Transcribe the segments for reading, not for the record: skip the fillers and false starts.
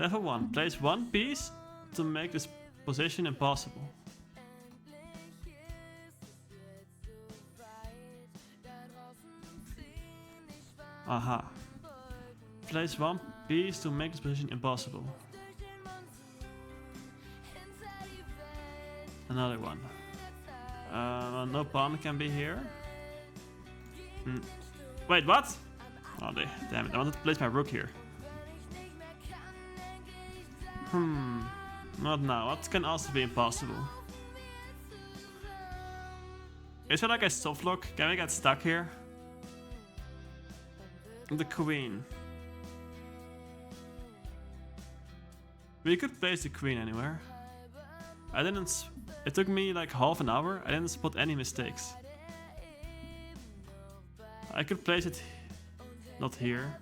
Level 1. Place one piece to make this position impossible. Aha. Place one piece to make this position impossible. Another one. No pawn can be here. Wait, what? Oh, damn it. I wanted to place my rook here. Not now. What can also be impossible? Is there like a soft lock? Can we get stuck here? The queen. We could place the queen anywhere. I didn't. It took me like half an hour. I didn't spot any mistakes. I could place it not here.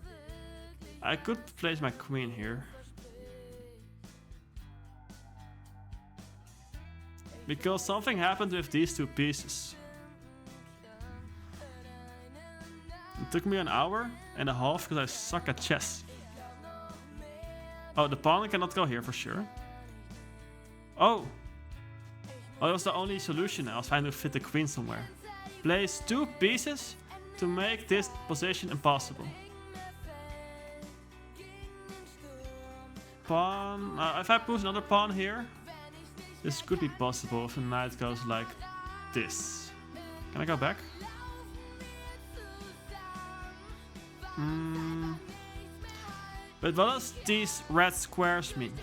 I could place my queen here. Because something happened with these two pieces. It took me an hour and a half because I suck at chess. Oh, the pawn cannot go here for sure. Oh! Oh, that was the only solution. I was trying to fit the queen somewhere. Place two pieces to make this position impossible. Pawn. If I push another pawn here, this could be possible if the knight goes like this. Can I go back? But what does these red squares mean?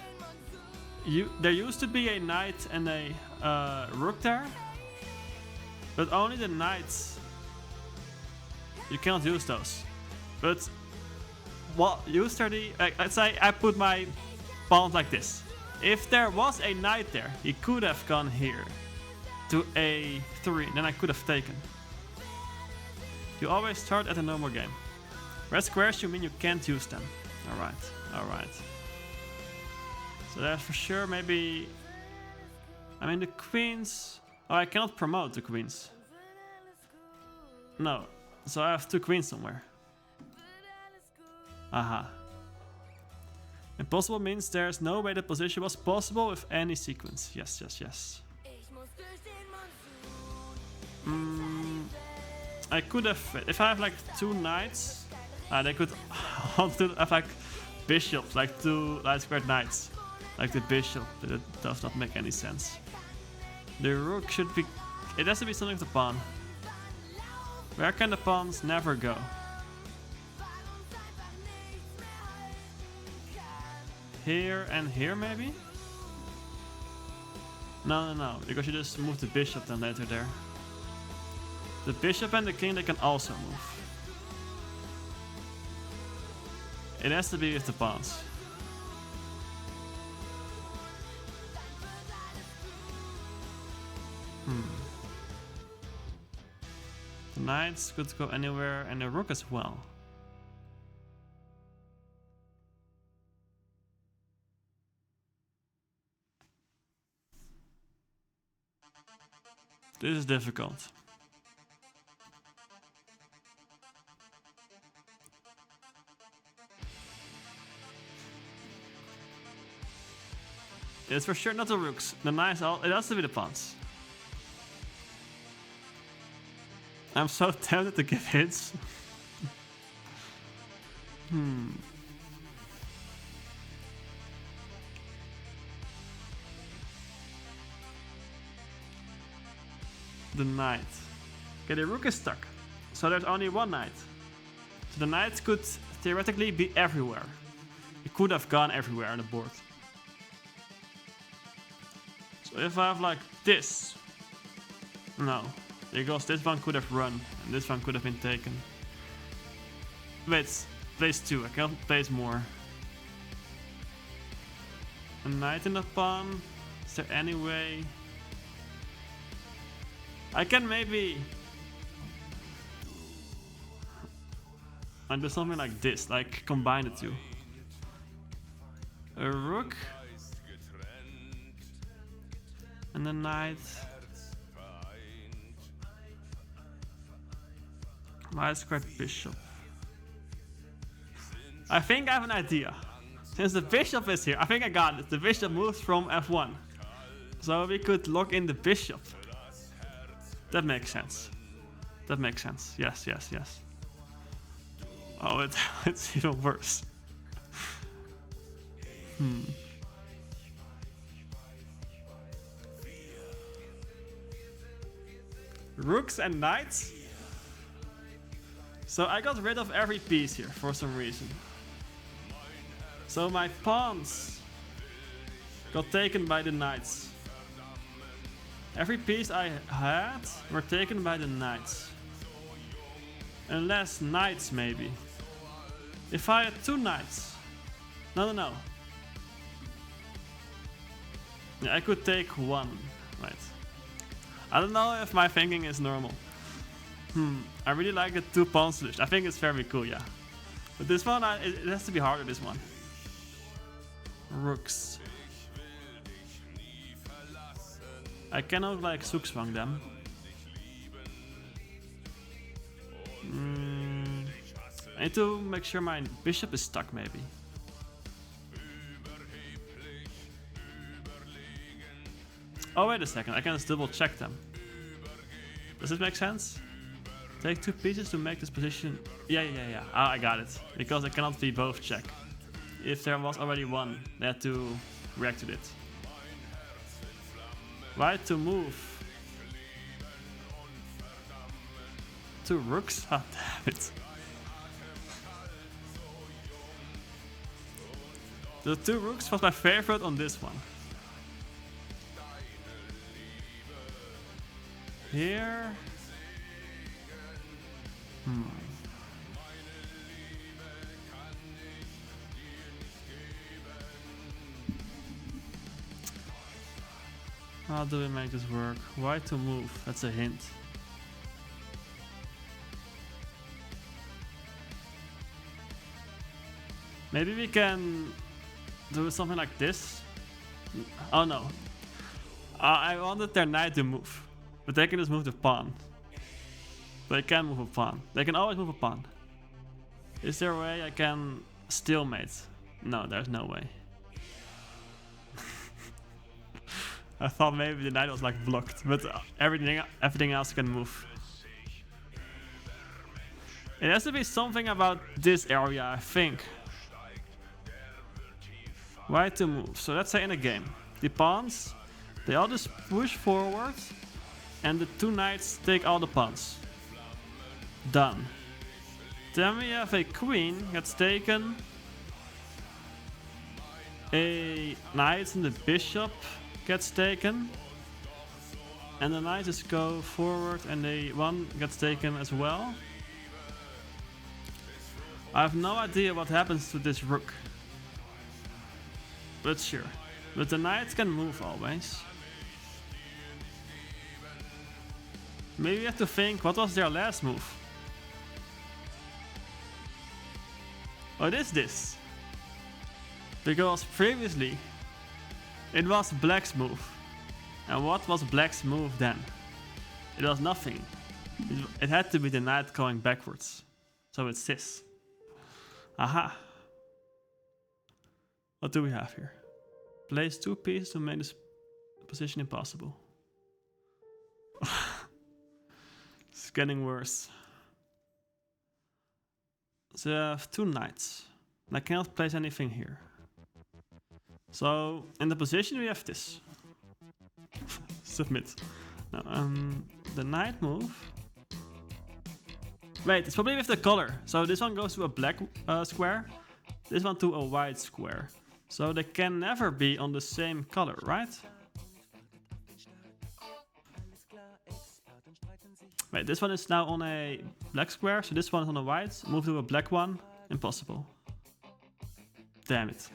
There used to be a knight and a rook there, but only the knights. You cannot use those. But what used are the? Let's say I put my pawn like this. If there was a knight there, he could have gone here to a3. Then I could have taken. You always start at a normal game. Red squares, you mean you can't use them. Alright, alright. So there's for sure maybe... I mean the queens... Oh, I cannot promote the queens. No, so I have two queens somewhere. Aha. Impossible means there's no way the position was possible with any sequence. Yes, yes, yes. I could have... If I have like two knights... they could also have like bishops, like two light squared knights. Like the bishop, but it does not make any sense. The rook should be... It has to be something with the pawn. Where can the pawns never go? Here and here maybe? No, no, no, because you just move the bishop then later there. The bishop and the king, they can also move. It has to be with the pawns. The knights could go anywhere and the rook as well. This is difficult. It's for sure not the rooks. The knights, it has to be the pawns. I'm so tempted to give hints. The knight. Okay, the rook is stuck. So there's only one knight. So the knight could theoretically be everywhere. He could have gone everywhere on the board. So if I have like this. No. Because this one could have run. And this one could have been taken. Wait, place two. I can't place more. A knight in the pawn. Is there any way? I can maybe... do something like this, like combine the two. A rook. And a knight. Light squared bishop. I think I have an idea. Since the bishop is here, I think I got it. The bishop moves from f1. So we could lock in the bishop. That makes sense. That makes sense. Yes, yes, yes. Oh, it's even worse. Rooks and knights? So I got rid of every piece here for some reason. So my pawns got taken by the knights. Every piece I had were taken by the knights. Unless knights maybe. If I had 2 knights. No. Yeah, I could take 1. Right. I don't know if my thinking is normal. I really like the 2 pawn solution. I think it's very cool, yeah. But this one, it has to be harder, this one. Rooks. I cannot like Zugzwang them. I need to make sure my bishop is stuck maybe. Oh wait a second, I can just double check them. Does this make sense? Take 2 pieces to make this position. Yeah. Ah, I got it. Because it cannot be both check. If there was already one, they had to react to it. Right to move. 2 rooks? Ah, damn it. The 2 rooks was my favorite on this one. Here. How do we make this work? Why to move? That's a hint. Maybe we can do something like this. Oh no. I wanted their knight to move. But they can just move the pawn. They can move a pawn. They can always move a pawn. Is there a way I can stalemate? No, there's no way. I thought maybe the knight was like blocked, but everything else can move. It has to be something about this area, I think. Why to move? So let's say in a game, the pawns, they all just push forward, and the 2 knights take all the pawns. Done. Then we have a queen gets taken, a knight and the bishop gets taken, and the knight just go forward and the 1 gets taken as well. I have no idea what happens to this rook. But sure. But the knight can move always. Maybe we have to think, what was their last move? What is this? Because previously it was black's move. And what was black's move then? It was nothing. It had to be the knight going backwards. So it's this. Aha. What do we have here? Place 2 pieces to make this position impossible. It's getting worse. So I have 2 knights. And I cannot place anything here. So in the position we have this. Submit. Now, the knight move. Wait, it's probably with the color. So this one goes to a black square. This one to a white square. So they can never be on the same color, right? Wait, this one is now on a black square, so this one is on a white. Move to a black one. Impossible. Damn it.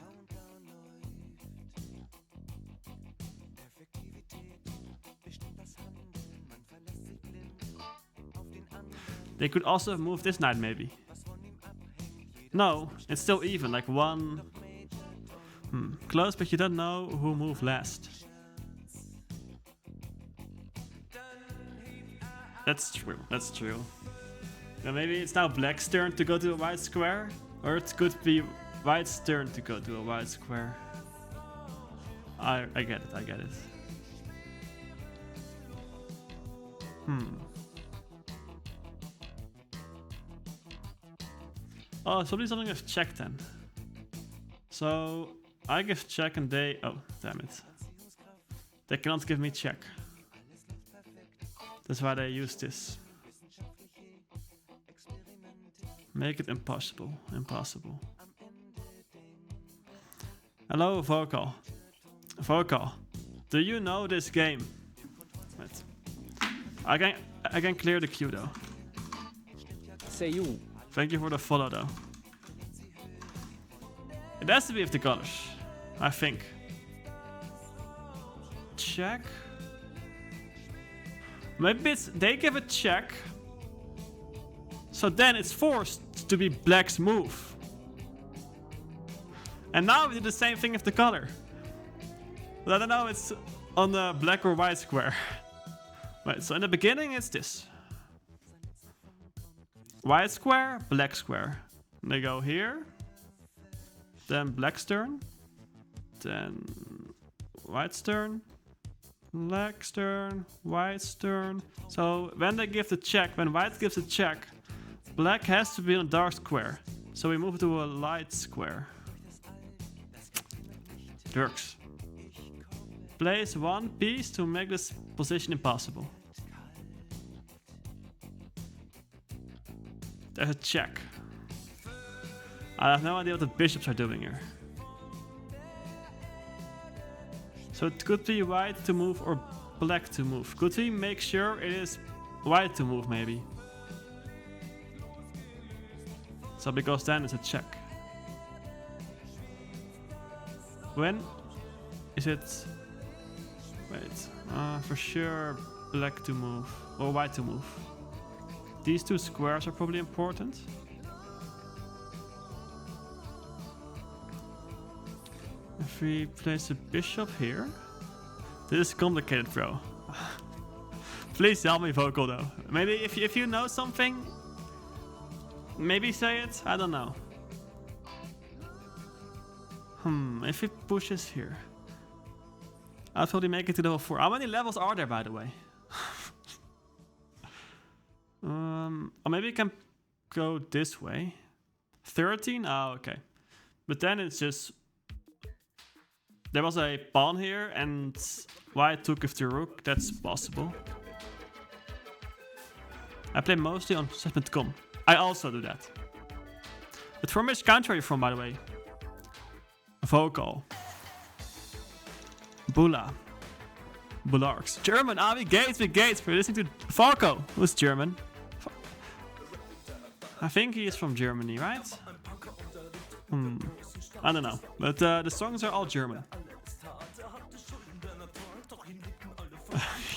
They could also have moved this knight maybe. No, it's still even, like 1... Close, but you don't know who moved last. That's true, that's true. Yeah, maybe it's now black's turn to go to a white square. Or it could be white's turn to go to a white square. I get it, I get it. Oh, it's probably something with check then. So I give check and they... Oh, damn it. They cannot give me check. That's why they use this. Make it impossible. Impossible. Hello, Vocal. Vocal. Do you know this game? Wait. I can clear the queue though. Say you. Thank you for the follow though. It has to be with the colors, I think. Check. Maybe it's, they give a check. So then it's forced to be black's move. And now we do the same thing with the color. But I don't know, it's on the black or white square. Right, so in the beginning it's this. White square, black square. And they go here. Then black's turn. Then white's turn. Black's turn. White's turn. So when they give the check, when white gives a check, black has to be on a dark square. So we move to a light square. It works. Place one piece to make this position impossible. There's a check. I have no idea what the bishops are doing here. So it could be white to move or black to move. Could we make sure it is white to move maybe? So because then it's a check. When is it? Wait, for sure black to move or white to move. These two squares are probably important. If we place a bishop here. This is complicated, bro. Please help me, Vocal, though. Maybe if you know something, maybe say it. I don't know. If he pushes here, I'll probably make it to level 4. How many levels are there, by the way? Or maybe you can go this way. 13? Oh, okay. But then it's just... There was a pawn here, and white took with the rook. That's possible. I play mostly on chess.com. I also do that. But from which country are you from, by the way? Vocal. Bula. Bularks. German. Ah, we Gates. We're listening to Vocal. Who's German? I think he is from Germany, right? I don't know. But the songs are all German.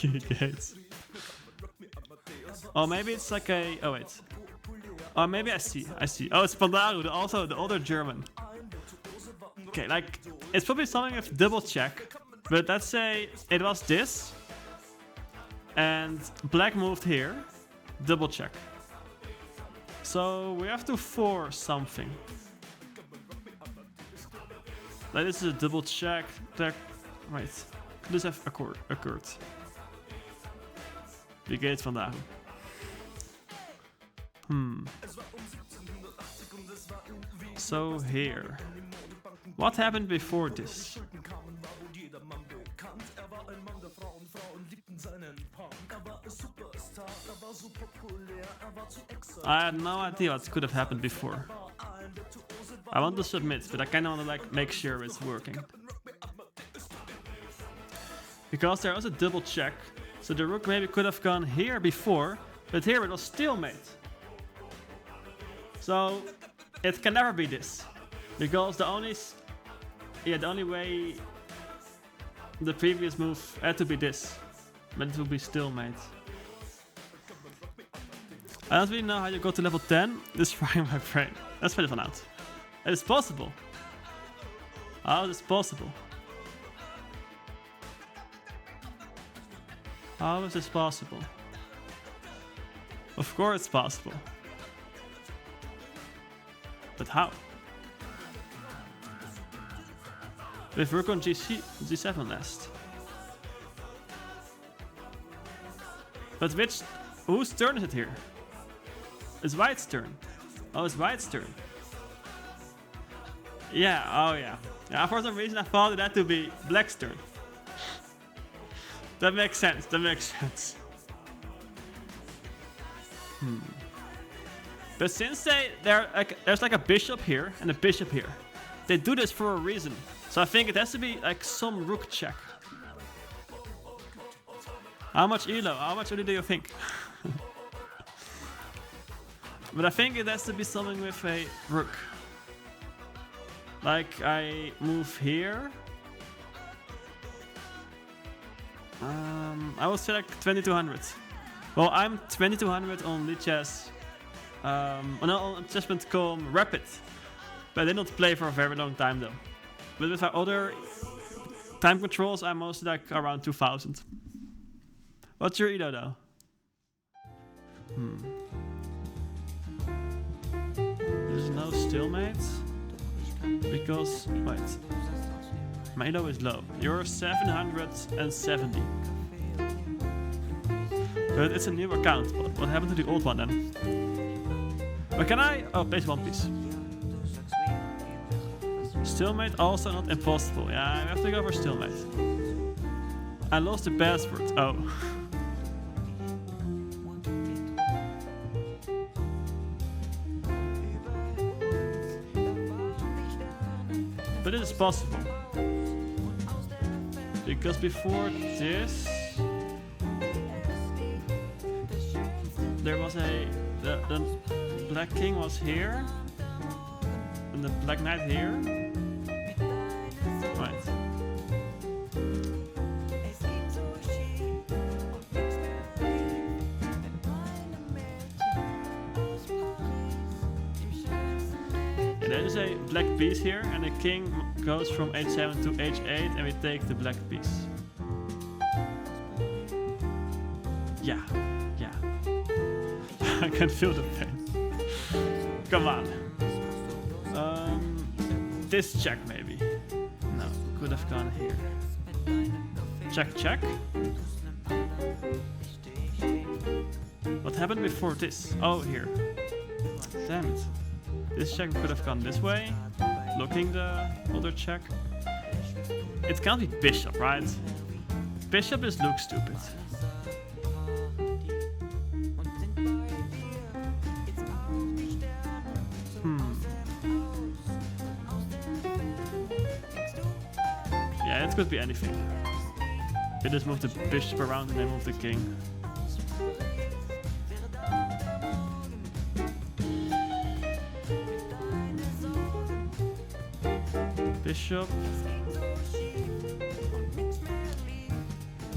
Gates. Oh, maybe it's like a... Oh, wait. Oh, maybe I see. Oh, it's Pandaru, also the older German. Okay, like... It's probably something with double check. But let's say it was this. And black moved here. Double check. So we have to force something. Like this is a double check. Right. Could this have occurred? Wie geht's vandaag? So here. What happened before this? I had no idea what could have happened before. I want to submit, but I kind of want to like make sure it's working. Because there was a double check, so the rook maybe could have gone here before, but here it was stalemate. So it can never be this, because the only way the previous move had to be this, but it will be stalemate. I don't really know how you go to level 10. This is frying my brain. Let's figure it out. It is possible. How is this possible? How is this possible? Of course it's possible. But how? with rook on G7 nest. But whose turn is it here? It's White's turn. Oh, it's White's turn. Yeah, oh yeah. Yeah, for some reason I thought that to be Black's turn. That makes sense, that makes sense. But since there's like a bishop here and a bishop here, they do this for a reason. So I think it has to be like some rook check. How much elo? How much elo do you think? But I think it has to be something with a rook. Like I move here. I will select 2200. Well, I'm 2200 on Lichess. On chess.com Rapid. But I did not play for a very long time though. But with our other time controls, I'm mostly like around 2000. What's your elo though? There's no stalemate. Because, wait. My elo is low. You're 770. But it's a new account. What happened to the old one then? But can I? Oh, place one piece. Stalemate also not impossible. Yeah, I have to go for stalemate. I lost the password. Oh. But it is possible. Because before this, there was the black king was here, and the black knight here. Right. And there's a black piece here, and the king goes from h7 to h8, and we take the black piece. Yeah. I can feel the pain. Come on. This check maybe. No, could have gone here. Check. What happened before this? Oh, here. Damn it. This check could have gone this way. Looking the other check. It can't be bishop, right? Bishop just looks stupid. Yeah, it could be anything. They just move the bishop around and then move the king. Bishop.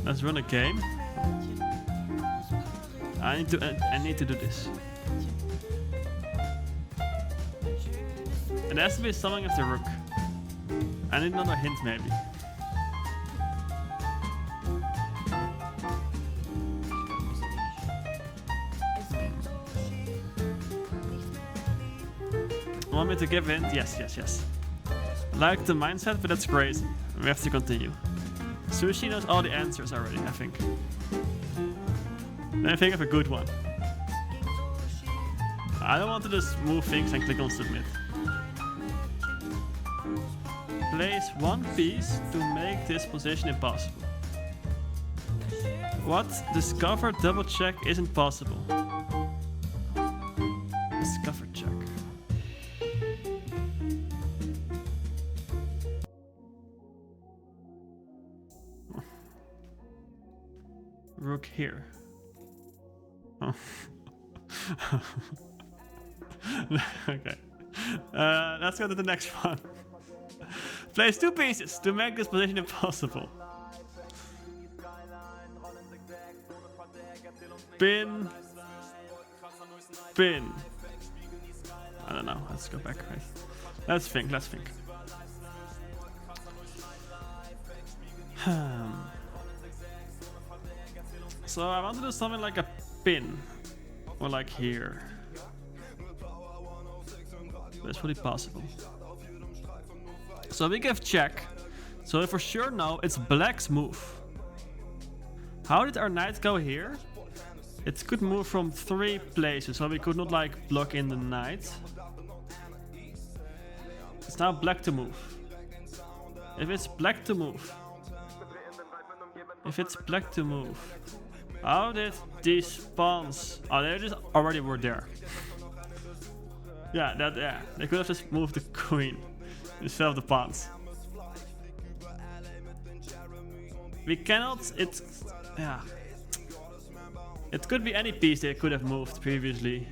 Let's run a game. I need to do this. It has to be something of the rook. I need another hint maybe. Want me to give a hint? Yes. Like the mindset, but that's crazy. We have to continue. Sushi knows all the answers already, I think. Then I think of a good one. I don't want to just move things and click on submit. Place one piece to make this position impossible. What? Discover double check isn't possible. Discover check. Rook here. Oh. Okay. Let's go to the next one. Place two pieces to make this position impossible. Pin. I don't know. Let's go back. Right. Let's think. So I want to do something like a pin. Or like here. That's really possible. So we give check So if for sure no, it's black's move. How did our knight go here? It could move from 3 places, so we could not like block in the knight. It's now black to move. If it's black to move. If it's black to move. How did these pawns... Oh, they just already were there. Yeah, they could have just moved the queen instead of the pawns. We cannot... Yeah. It could be any piece they could have moved previously.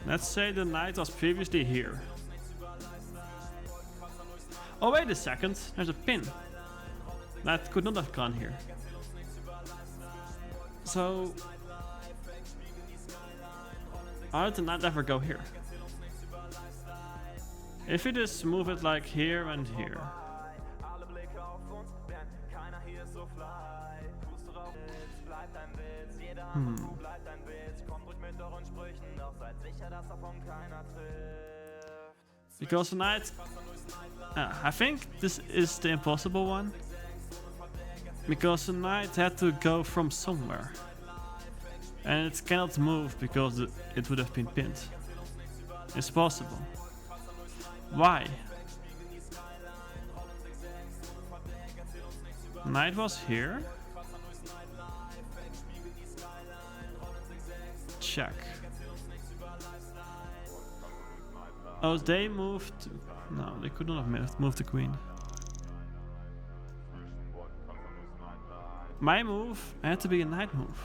Let's say the knight was previously here. Oh, wait a second. There's a pin. That could not have gone here. So... how did the knight ever go here? If you just move it like here and here. Because the knight... I think this is the impossible one. Because the knight had to go from somewhere. And it cannot move because it would have been pinned. It's possible. Why? Knight was here. Check. Oh, they moved... No, they could not have moved the queen. My move had to be a knight move.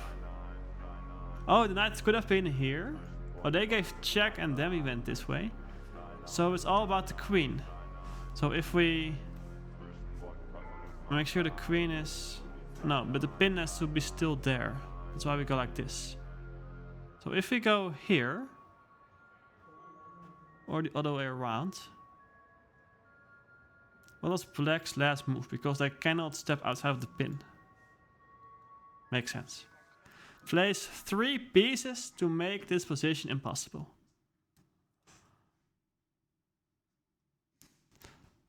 Oh, the knight could have been here. Oh, they gave check and then we went this way. So it's all about the queen. So if we... make sure the queen is... No, but the pin has to be still there. That's why we go like this. So if we go here... or the other way around... what was black's last move? Because they cannot step outside of the pin. Makes sense. Place 3 pieces to make this position impossible.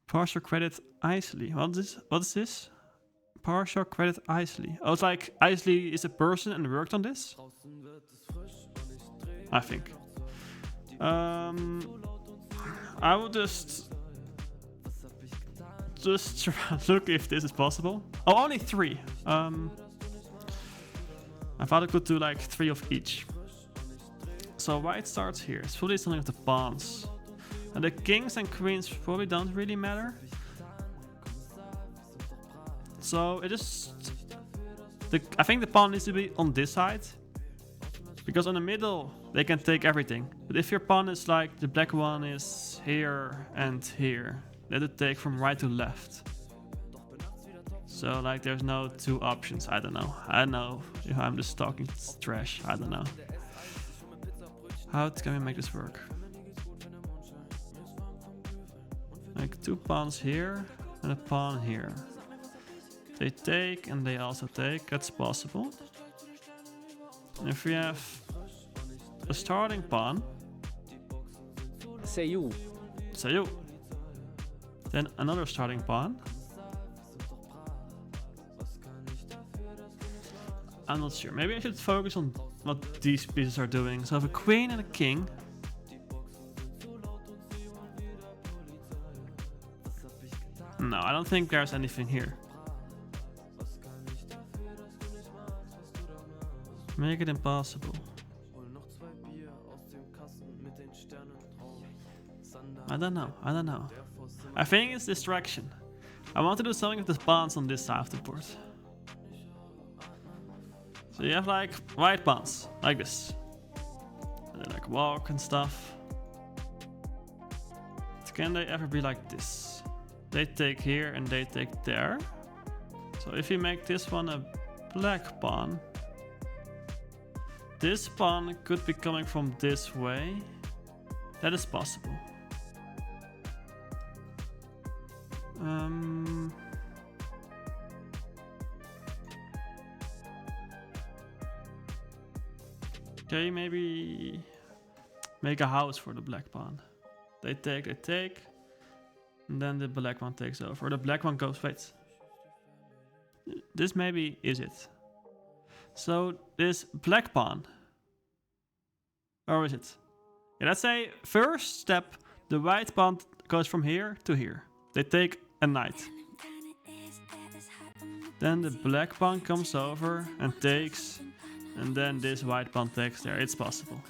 Partial credit Isley. What is this? Partial credit Isley. Oh, it's like Isley is a person and worked on this? I think. I will just look if this is possible. Oh, only 3. I thought I could do like 3 of each. So white starts here. It's fully something with the pawns. And the kings and queens probably don't really matter. So it is... I think the pawn needs to be on this side. Because on the middle they can take everything. But if your pawn is like the black one is here and here, let it take from right to left. So like there's no 2 options. I don't know. I know if I'm just talking trash. I don't know. How can we make this work? Like 2 pawns here and a pawn here. They take and they also take. That's possible. And if we have a starting pawn. Say you. Say you. Then another starting pawn. I'm not sure. Maybe I should focus on what these pieces are doing. So I have a queen and a king. No, I don't think there's anything here. Make it impossible. I don't know. I think it's distraction. I want to do something with the pawns on this side of the board. So you have like white pawns, like this. And they like walk and stuff. Can they ever be like this? They take here and they take there. So if you make this one a black pawn, this pawn could be coming from this way. That is possible. Okay, maybe make a house for the black pawn. They take, and then the black one takes over. The black one goes, wait. This maybe is it. So this black pawn, or is it? Yeah, let's say first step, the white pawn goes from here to here. They take a knight. Then the black pawn comes over and takes, and then this white pawn takes there. It's possible.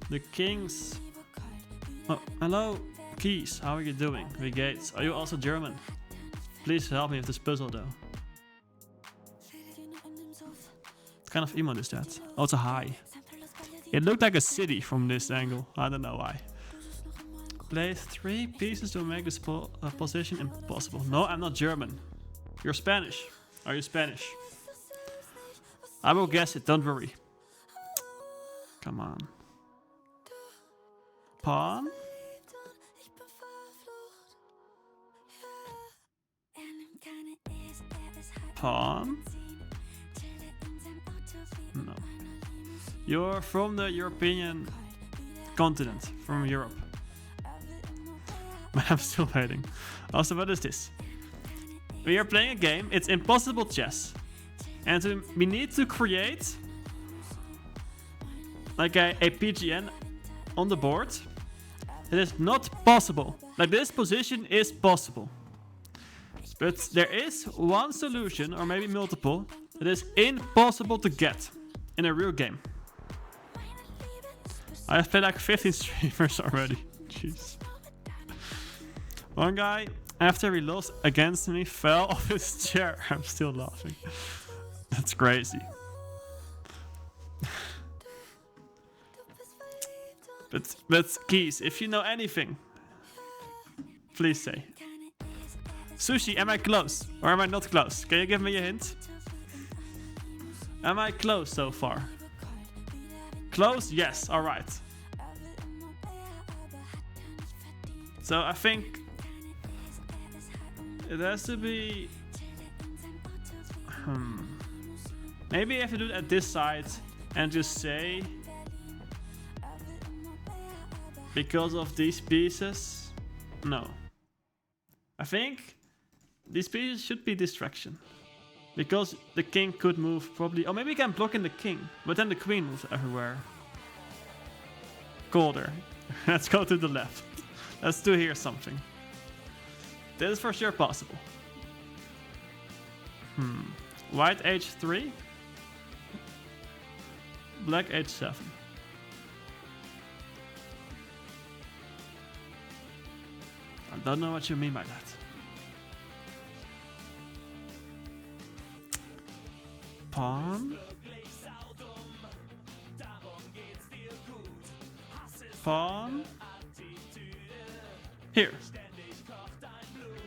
The kings. Oh, hello, Keys. How are you doing? The Gates. Are you also German? Please help me with this puzzle, though. What kind of emote is that? Oh, it's a high. It looked like a city from this angle. I don't know why. Place 3 pieces to make this position impossible. No, I'm not German. You're Spanish. Are you Spanish? I will guess it. Don't worry. Come on. Pawn. Pawn. No. You're from the European continent, from Europe. But I'm still waiting. Also, what is this? We are playing a game. It's impossible chess. And we need to create like a PGN on the board. It is not possible. Like this position is possible. But there is one solution, or maybe multiple, that is impossible to get in a real game. I have played like 15 streamers already. Jeez. One guy, after he lost against me, fell off his chair. I'm still laughing. That's crazy. But Keys, if you know anything, please say. Sushi, am I close? Or am I not close? Can you give me a hint? Am I close so far? Close? Yes, alright. So I think it has to be... Maybe I have to do it at this side and just say... Because of these pieces? No. I think these pieces should be distraction. Because the king could move probably... Or maybe we can block in the king. But then the queen moves everywhere. Colder. Let's go to the left. Let's do here something. This is for sure possible. White h3. Black h7. I don't know what you mean by that. Pawn. Pawn. Here.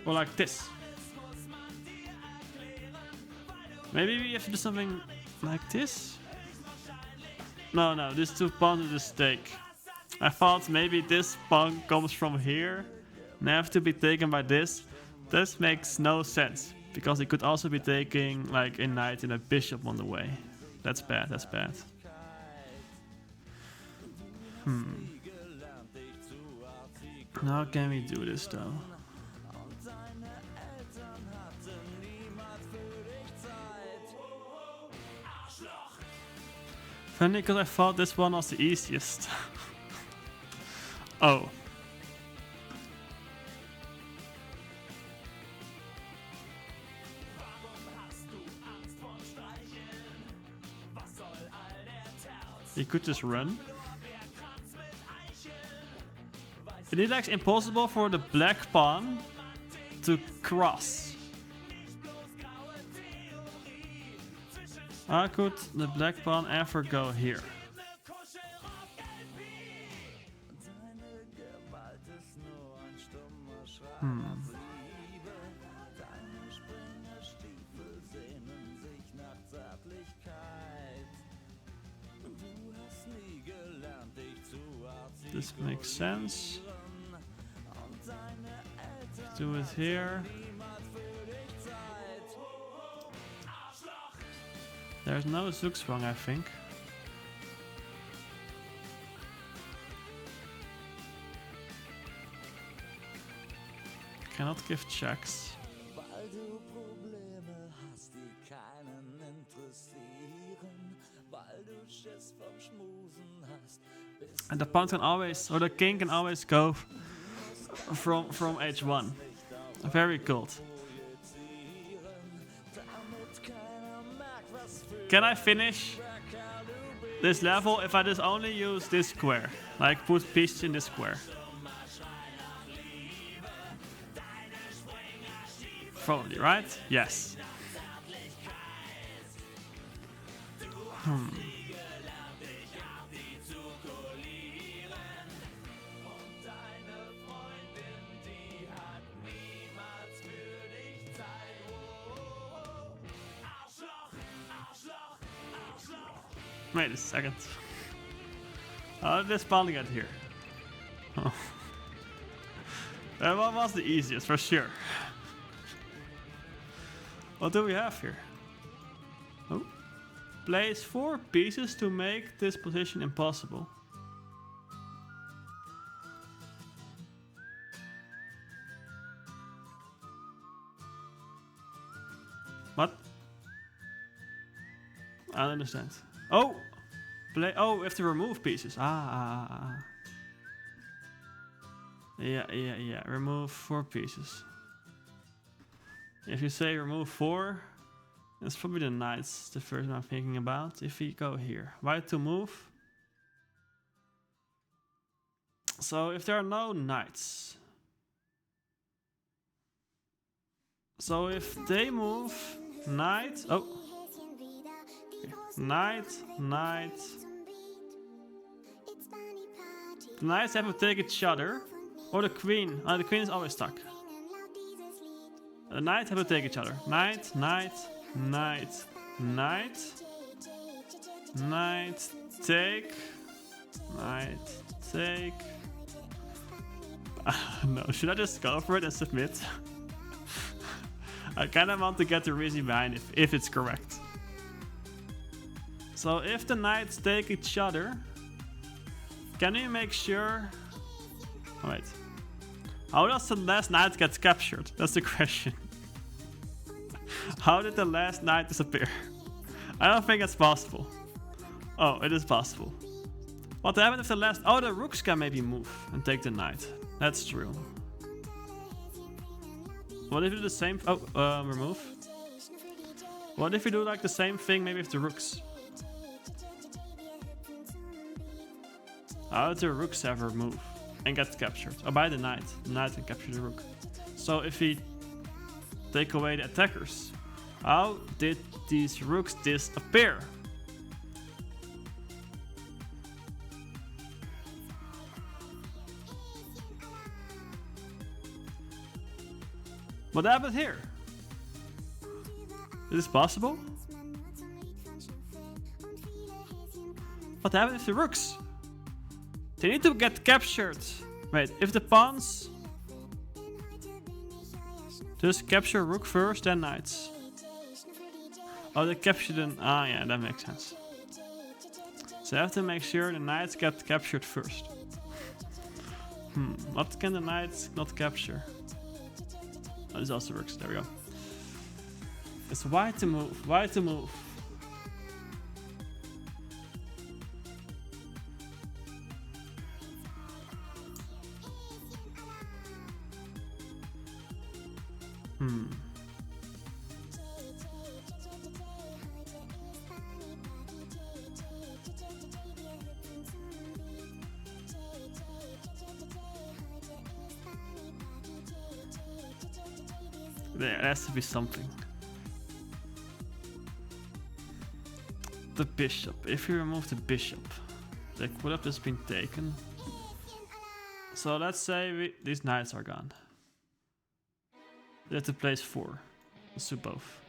Or like this. Maybe we have to do something like this? No, these two pawns are the stake. I thought maybe this pawn comes from here and have to be taken by this. This makes no sense. Because it could also be taking like a knight and a bishop on the way. That's bad, that's bad. How can we do this though? Funny, because I thought this one was the easiest. Oh. He could just run. It is like impossible for the black pawn to cross. How could the black pawn ever go here? This makes sense. Do it here. There's no Zugzwang, I think. Cannot give checks. And the pawn can always, or the king can always go from h1. Very cool. Can I finish this level if I just only use this square? Like put pieces in this square. Probably, right? Yes. Wait a second. How did this pawn get here? Oh. That one was the easiest, for sure. What do we have here? Oh. Place 4 pieces to make this position impossible. What? I don't understand. Oh! Oh, we have to remove pieces. Yeah. Remove 4 pieces. If you say remove 4, that's probably the knights, the first one I'm thinking about. If we go here, why to move? So if there are no knights, so if they move knight, oh, okay. Knight. The knights have to take each other, or the queen. The queen is always stuck. The knights have to take each other. Knight, take. No, should I just go for it and submit? I kind of want to get the reason behind if it's correct. So if the knights take each other, can we make sure... Oh, wait. How does the last knight get captured? That's the question. How did the last knight disappear? I don't think it's possible. Oh, it is possible. What happened if the last... Oh, the rooks can maybe move and take the knight. That's true. What if we do the same... Oh, remove. What if we do like the same thing maybe with the rooks? How did the rooks ever move and get captured? Oh, by the knight. The knight can capture the rook. So if we take away the attackers, how did these rooks disappear? What happened here? Is this possible? What happened with the rooks? They need to get captured. Wait, if the pawns... Just capture rook first, then knights. Oh, they captured them. Ah, yeah, that makes sense. So I have to make sure the knights get captured first. What can the knights not capture? Oh, this also works. There we go. It's why to move. Why to move? There has to be something. The bishop. If you remove the bishop, they could have just been taken. So let's say these knights are gone. They have to place 4. Let's do both.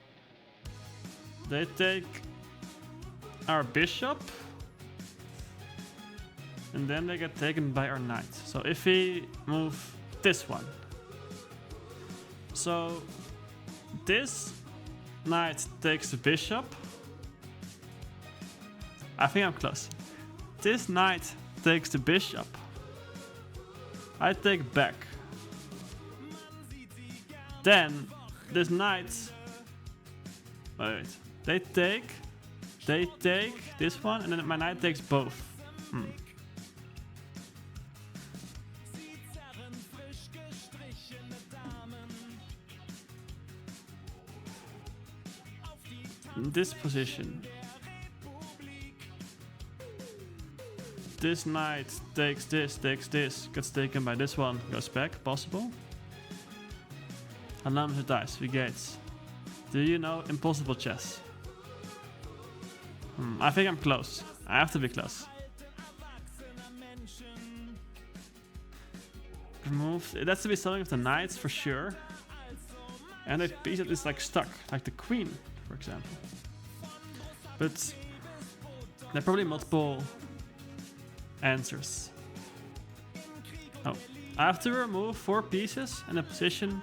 They take our bishop. And then they get taken by our knight. So if we move this one. So this knight takes the bishop. I think I'm close. This knight takes the bishop. I take back. Then this knight. Wait. They take this one, and then my knight takes both. In this position, this knight takes this, gets taken by this one, goes back, possible. Unlimited dice, we gates. Do you know impossible chess? I think I'm close. I have to be close. Remove. It has to be something with the knights for sure. And a piece that is like stuck, like the queen, for example. But there are probably multiple answers. Oh, I have to remove 4 pieces in a position.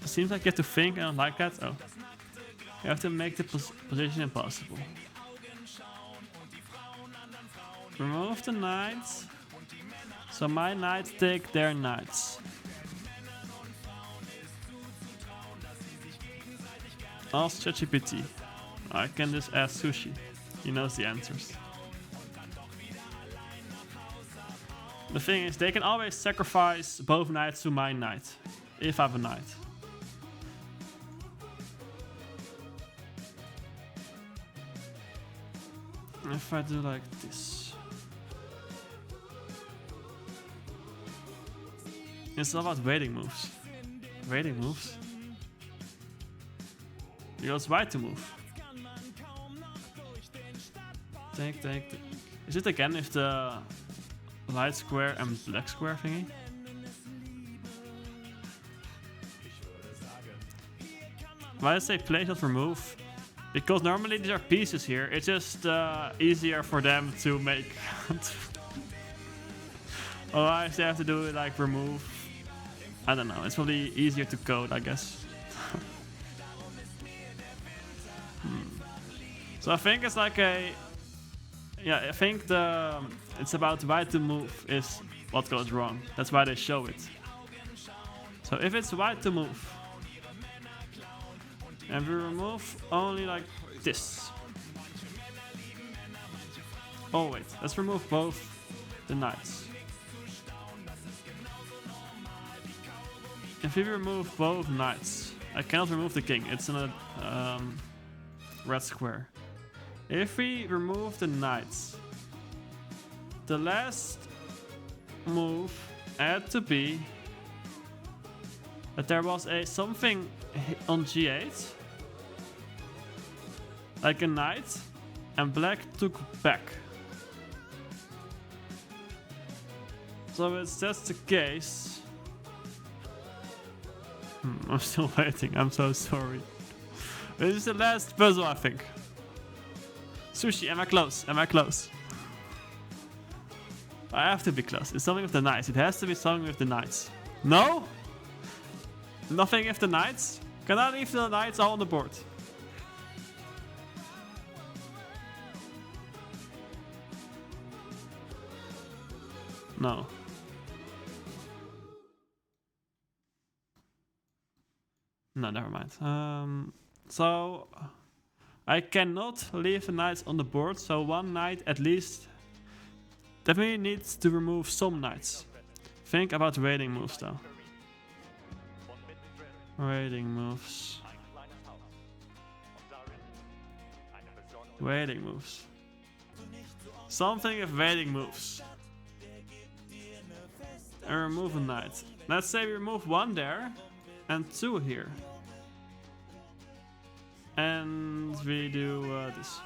It seems like you have to think. I don't like that. Oh, you have to make the position impossible. Remove the knights. So my knights take their knights. Ask ChatGPT. I can just ask Sushi. He knows the answers. The thing is, they can always sacrifice both knights to my knight. If I have a knight. If I do like this. It's all about waiting moves. Waiting moves? Because white to move. Take. Is it again if the light square and black square thingy? Why I say place not remove? Because normally these are pieces here. It's just easier for them to make. Otherwise they have to do it like remove. I don't know. It's probably easier to code, I guess. So I think it's like a. Yeah, I think it's about white to move is what goes wrong. That's why they show it. So if it's white to move, and we remove only like this. Oh wait, let's remove both the knights. If we remove both knights, I cannot remove the king. It's in a red square. If we remove the knights, the last move had to be that there was a something on g8, like a knight, and black took back. So if that's the case, I'm still waiting. I'm so sorry. This is the last puzzle, I think. Sushi, am I close? Am I close? I have to be close. It's something with the knights. It has to be something with the knights. No? Nothing with the knights? Can I leave the knights all on the board? No. No, never mind. So I cannot leave the knights on the board, so one knight at least definitely needs to remove some knights. Think about raiding moves though. Raiding moves. Raiding moves. Something with raiding moves. And remove a knight. Let's say we remove 1 there and 2 here. And we do this.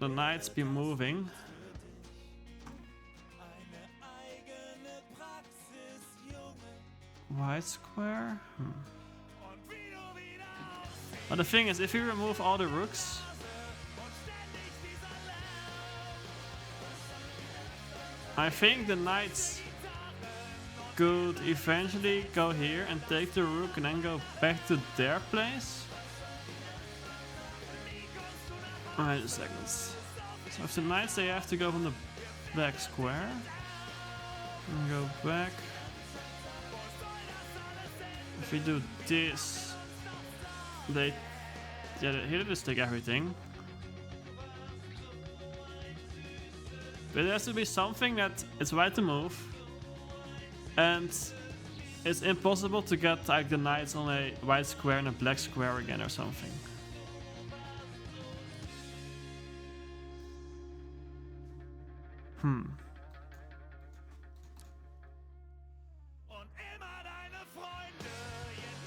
The knights be moving. White square? But the thing is, if we remove all the rooks, I think the knights could eventually go here and take the rook and then go back to their place. Wait a second. So if the knights, they have to go from the black square and go back. If we do this, they here they just take everything. But there has to be something that it's right to move, and it's impossible to get like the knights on a white square and a black square again or something.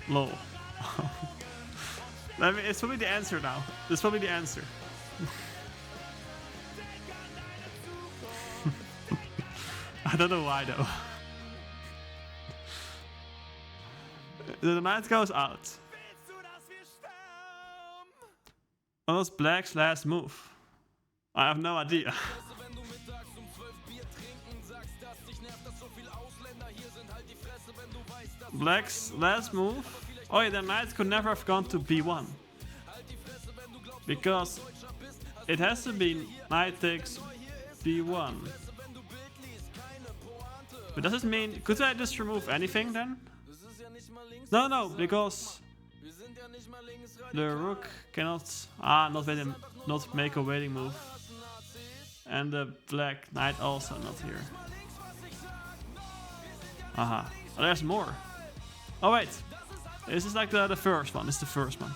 Lol. It's probably the answer now. That's probably the answer. I don't know why though. The knight goes out. What was Black's last move? I have no idea. Black's last move? Oh yeah, the knight could never have gone to b1. Because it has to be knight takes b1. But does it mean, could I just remove anything then? No, because the rook cannot not make a waiting move. And the black knight also not here. Aha. Oh, there's more. Oh wait, this is like the first one. This is the first one.